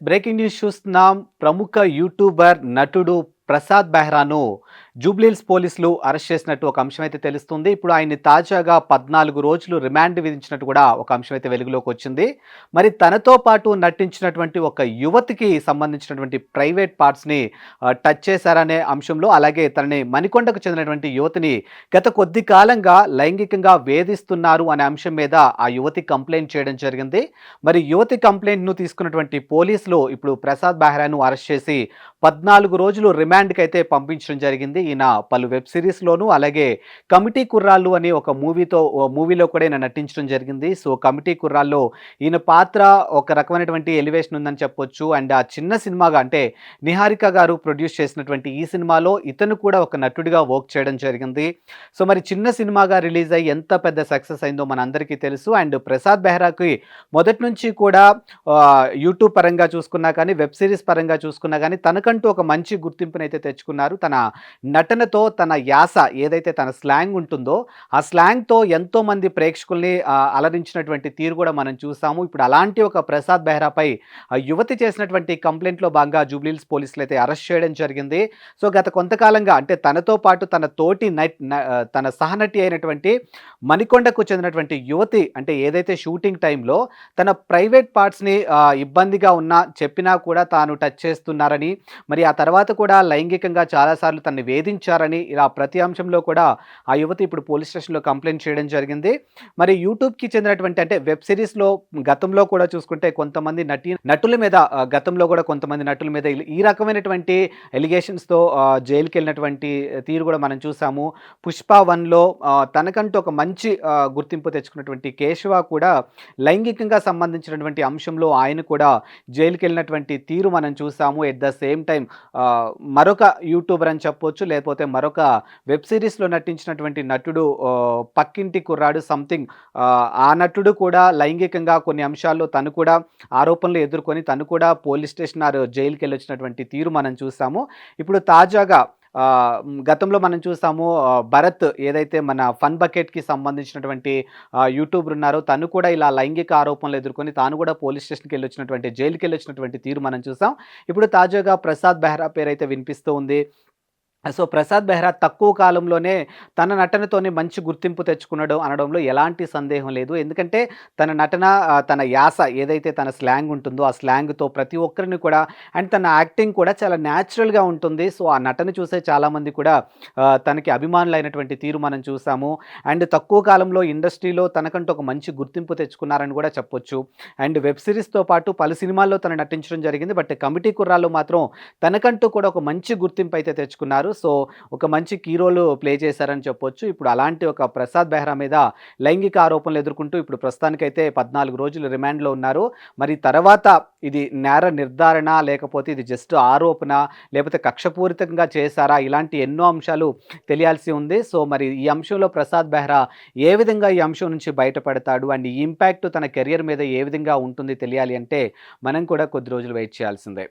Breaking news చూస్తున్నాం. ప్రముఖ YouTuber, నటుడు ప్రసాద్ బెహ్రాను జూబ్లీహిల్స్ పోలీసులు అరెస్ట్ చేసినట్టు ఒక అంశం అయితే తెలుస్తుంది. ఇప్పుడు ఆయన్ని తాజాగా 14 రోజులు రిమాండ్ విధించినట్టు కూడా ఒక అంశం అయితే వెలుగులోకి వచ్చింది. మరి తనతో పాటు నటించినటువంటి ఒక యువతికి సంబంధించినటువంటి ప్రైవేట్ పార్ట్స్‌ని టచ్ చేశారనే అంశంలో, అలాగే తనని మణికొండకు చెందినటువంటి యువతిని గత కొద్ది కాలంగా లైంగికంగా వేధిస్తున్నారు అనే అంశం మీద ఆ యువతి కంప్లెయింట్ చేయడం జరిగింది. మరి యువతి కంప్లెయింట్‌ను తీసుకున్నటువంటి పోలీసులు ఇప్పుడు ప్రసాద్ బెహ్రాను అరెస్ట్ చేసి 14 రోజులు రిమాండ్‌కి అయితే పంపించడం జరిగింది. ఈయన పలు వెబ్ సిరీస్‌లోను, అలాగే 'కమిటీ కుర్రాళ్ళు' అనే ఒక మూవీలో కూడా ఈయన నటించడం జరిగింది. సో 'కమిటీ కుర్రాళ్ళలో' ఈయన పాత్ర ఒక రకమైనటువంటి ఎలివేషన్ ఉందని చెప్పొచ్చు. అండ్ ఆ చిన్న సినిమాగా, అంటే నిహారిక గారు ప్రొడ్యూస్ చేసినటువంటి ఈ సినిమాలో ఇతను కూడా ఒక నటుడిగా వర్క్ చేయడం జరిగింది. సో మరి చిన్న సినిమాగా రిలీజ్ అయ్యి ఎంత పెద్ద సక్సెస్ అయిందో మనందరికీ తెలుసు. అండ్ ప్రసాద్ బెహ్రాకి మొదటి నుంచి కూడా యూట్యూబ్ పరంగా చూసుకున్నా కానీ, వెబ్ సిరీస్ పరంగా చూసుకున్నా కానీ తనకంటూ ఒక మంచి గుర్తింపునైతే తెచ్చుకున్నారు. తన నటనతో, తన యాస ఏదైతే తన స్లాంగ్ ఉంటుందో ఆ స్లాంగ్‌తో ఎంతోమంది ప్రేక్షకుల్ని అలరించినటువంటి తీరు కూడా మనం చూసాము. ఇప్పుడు అలాంటి ఒక ప్రసాద్ బెహ్రాపై యువతి చేసినటువంటి కంప్లెయింట్‌లో భాగంగా జూబ్లీహిల్స్ పోలీసులు అయితే అరెస్ట్ చేయడం జరిగింది. సో గత కొంతకాలంగా, అంటే తనతో పాటు తన తోటి తన సహనటి అయినటువంటి మణికొండకు చెందినటువంటి యువతి, అంటే ఏదైతే షూటింగ్ టైంలో తన ప్రైవేట్ పార్ట్స్‌ని ఇబ్బందిగా ఉన్నా చెప్పినా కూడా తాను టచ్ చేస్తున్నారని, మరి ఆ తర్వాత కూడా లైంగికంగా చాలాసార్లు తనని వేధించారని, ఇలా ప్రతి అంశంలో కూడా ఆ యువతి ఇప్పుడు పోలీస్ స్టేషన్‌లో కంప్లెయింట్ చేయడం జరిగింది. మరి యూట్యూబ్‌కి చెందినటువంటి, అంటే వెబ్ సిరీస్‌లో గతంలో కూడా చూసుకుంటే కొంతమంది నటుల మీద గతంలో కూడా కొంతమంది నటుల మీద ఈ రకమైనటువంటి ఎలిగేషన్స్‌తో జైలుకెళ్ళినటువంటి తీరు కూడా మనం చూసాము. 'పుష్ప 1'లో తనకంటూ ఒక మంచి గుర్తింపు తెచ్చుకున్నటువంటి కేశవ కూడా లైంగికంగా సంబంధించినటువంటి అంశంలో ఆయన కూడా జైలుకెళ్ళినటువంటి తీరు మనం చూసాము. ఎట్ ద సేమ్ టైం మరొక యూట్యూబర్ అని చెప్పొచ్చు, లేకపోతే మరొక వెబ్ సిరీస్‌లో నటించినటువంటి నటుడు, పక్కింటి కుర్రాడు సంథింగ్, ఆ నటుడు కూడా లైంగికంగా కొన్ని అంశాల్లో తను కూడా ఆరోపణలు ఎదుర్కొని తను కూడా పోలీస్ స్టేషన్ ఆర్ జైలుకెళ్ళొచ్చినటువంటి తీరు మనం చూసాము. ఇప్పుడు తాజాగా గతంలో మనం చూసాము, భరత్ ఏదైతే మన ఫన్ బకెట్‌కి సంబంధించినటువంటి యూట్యూబర్ ఉన్నారో తను కూడా ఇలా లైంగిక ఆరోపణలు ఎదుర్కొని తాను కూడా పోలీస్ స్టేషన్‌కెళ్ళొచ్చినటువంటి, జైలుకెళ్ళొచ్చినటువంటి తీరు మనం చూసాం. ఇప్పుడు తాజాగా ప్రసాద్ బెహ్రా పేరైతే వినిపిస్తూ ఉంది. సో ప్రసాద్ బెహ్రా తక్కువ కాలంలోనే తన నటనతోనే మంచి గుర్తింపు తెచ్చుకున్నాడు అనడంలో ఎలాంటి సందేహం లేదు. ఎందుకంటే తన నటన, తన యాస ఏదైతే తన స్లాంగ్ ఉంటుందో ఆ స్లాంగ్‌తో ప్రతి ఒక్కరిని కూడా, అండ్ తన యాక్టింగ్ కూడా చాలా న్యాచురల్‌గా ఉంటుంది. సో ఆ నటన చూసే చాలామంది కూడా తనకి అభిమానులైనటువంటి తీరు మనం చూసాము. అండ్ తక్కువ కాలంలో ఇండస్ట్రీలో తనకంటూ ఒక మంచి గుర్తింపు తెచ్చుకున్నారని కూడా చెప్పొచ్చు. అండ్ వెబ్ సిరీస్‌తో పాటు పలు సినిమాల్లో తను నటించడం జరిగింది. బట్ 'కమిటీ కుర్రాళ్ళు' మాత్రం తనకంటూ కూడా ఒక మంచి గుర్తింపు అయితే తెచ్చుకున్నారు. సో ఒక మంచి కీ రోల్ ప్లే చేశారని చెప్పొచ్చు. ఇప్పుడు అలాంటి ఒక ప్రసాద్ బెహ్రా మీద లైంగిక ఆరోపణలు ఎదుర్కొంటూ ఇప్పుడు ప్రస్తుతానికైతే 14 రోజులు రిమాండ్‌లో ఉన్నారు. మరి తర్వాత ఇది నేర నిర్ధారణ, లేకపోతే ఇది జస్ట్ ఆరోపణ, లేకపోతే కక్షపూరితంగా చేశారా, ఇలాంటి ఎన్నో అంశాలు తెలియాల్సి ఉంది. సో మరి ఈ అంశంలో ప్రసాద్ బెహ్రా ఏ విధంగా ఈ అంశం నుంచి బయటపడతాడు, అండ్ ఈ ఇంపాక్ట్ తన కెరియర్ మీద ఏ విధంగా ఉంటుంది తెలియాలి అంటే మనం కూడా కొద్ది రోజులు వెయిట్ చేయాల్సిందే.